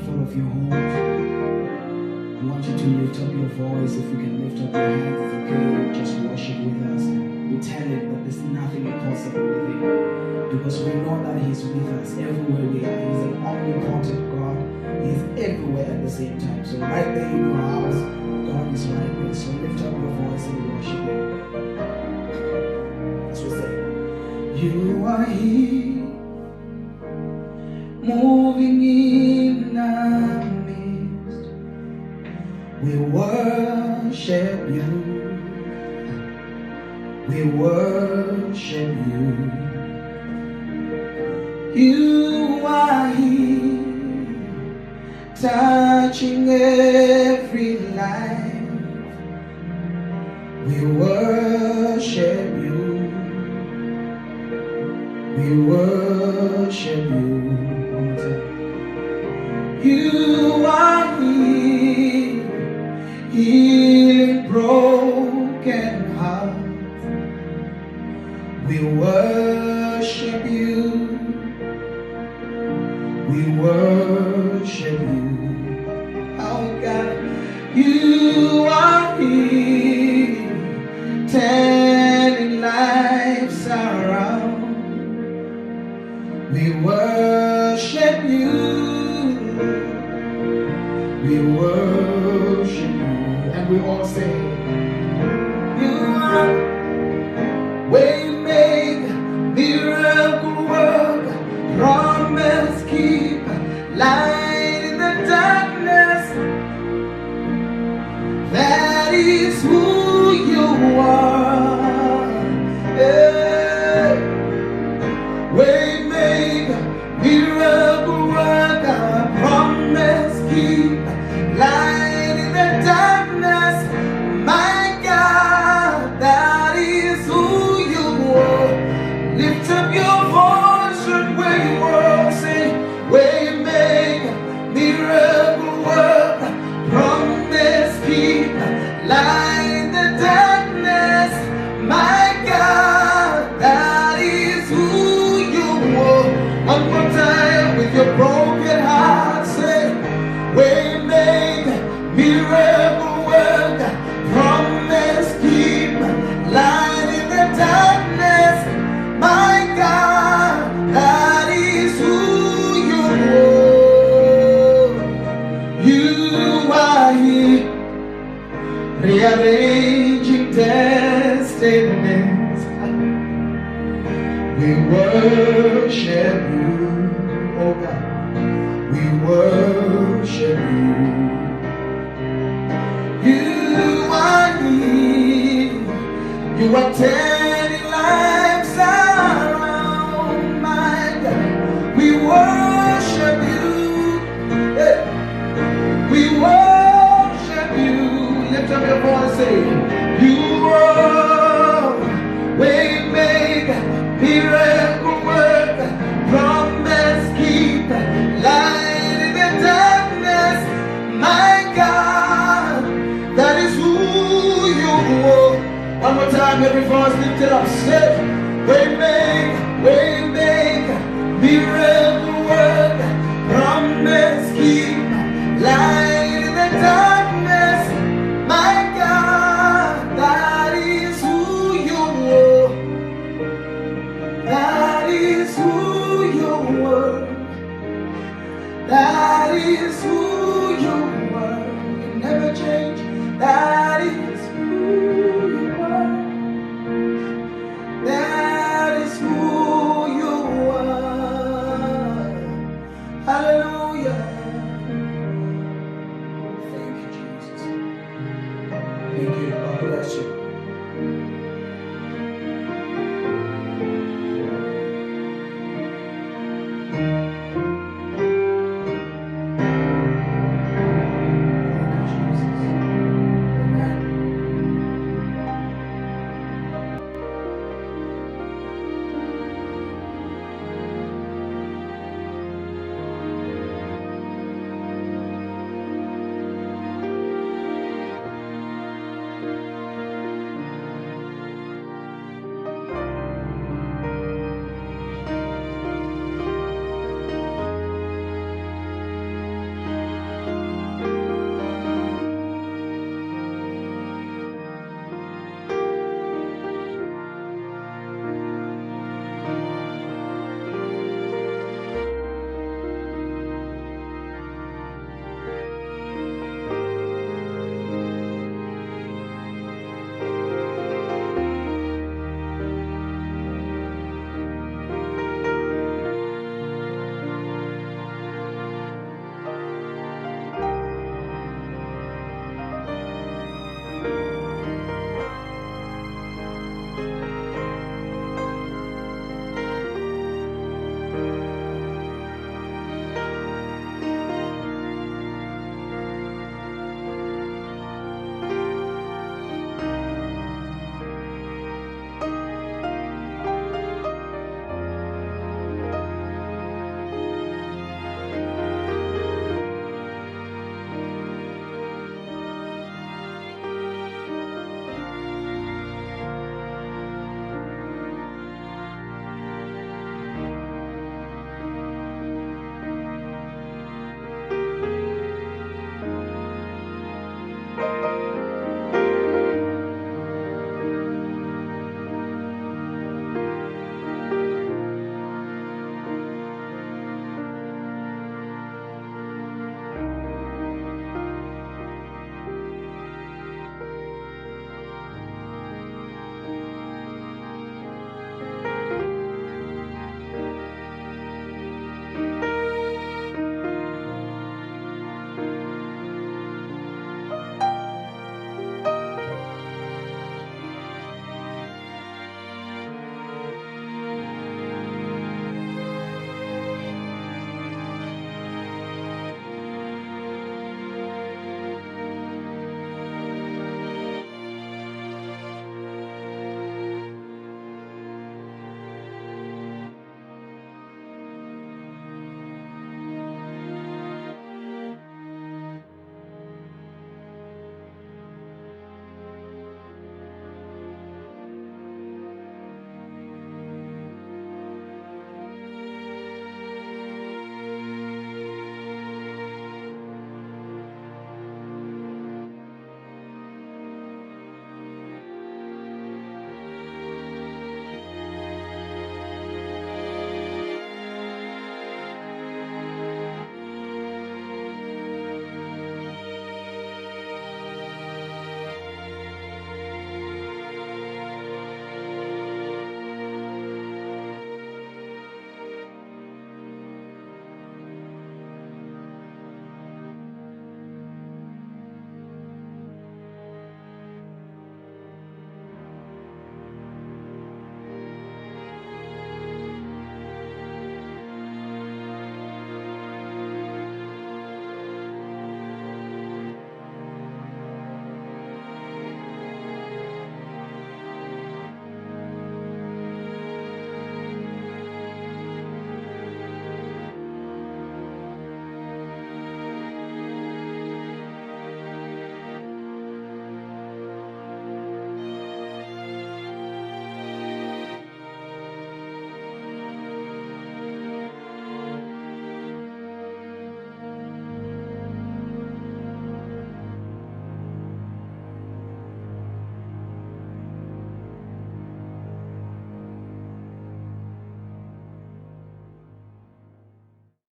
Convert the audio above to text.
comfort of your home, I want you to lift up your voice. If you can lift up your hands, it's okay. Just worship with us. We tell him that there's nothing impossible with him, because we know that he's with us everywhere we are. He's an omnipotent God. He's everywhere at the same time. So right there in your house, God is right there. So lift up your voice and worship him. As we say, you are here, moving in our midst. We worship you. We worship you. You are here, touching every life. We worship you. We worship you. One more time. You are here, healing broken hearts. We worship you. We worship you. Oh God, you are here, turning lives around. We worship you. We worship you. And we all say, you are Waymaker, miracle worker, promise keeper, light in the darkness. That is who you are. Hey. Waymaker, miracle worker, promise keeper, light in the darkness. My God, that is who you are. Lift up your voice and where you are, say, Waymaker, miracle worker, promise keeper, light in the darkness. My God, that is who you are. One more time with your broken heart, say, Waymaker, miracle worker, promise keeper, light in the darkness. My God, that is who you are. You are here, rearranging destinies. We worship you, oh God. We worship you. You are here. You are turning lives around, my God. We worship you. Hey. We worship you. Lift up your voice, say, you are Waymaker, miracle worker, promise keeper, light in the darkness. My God, that is who you are. One more time, every voice lift it up. Say, Waymaker, Waymaker, miracle worker, promise keeper, light in the darkness.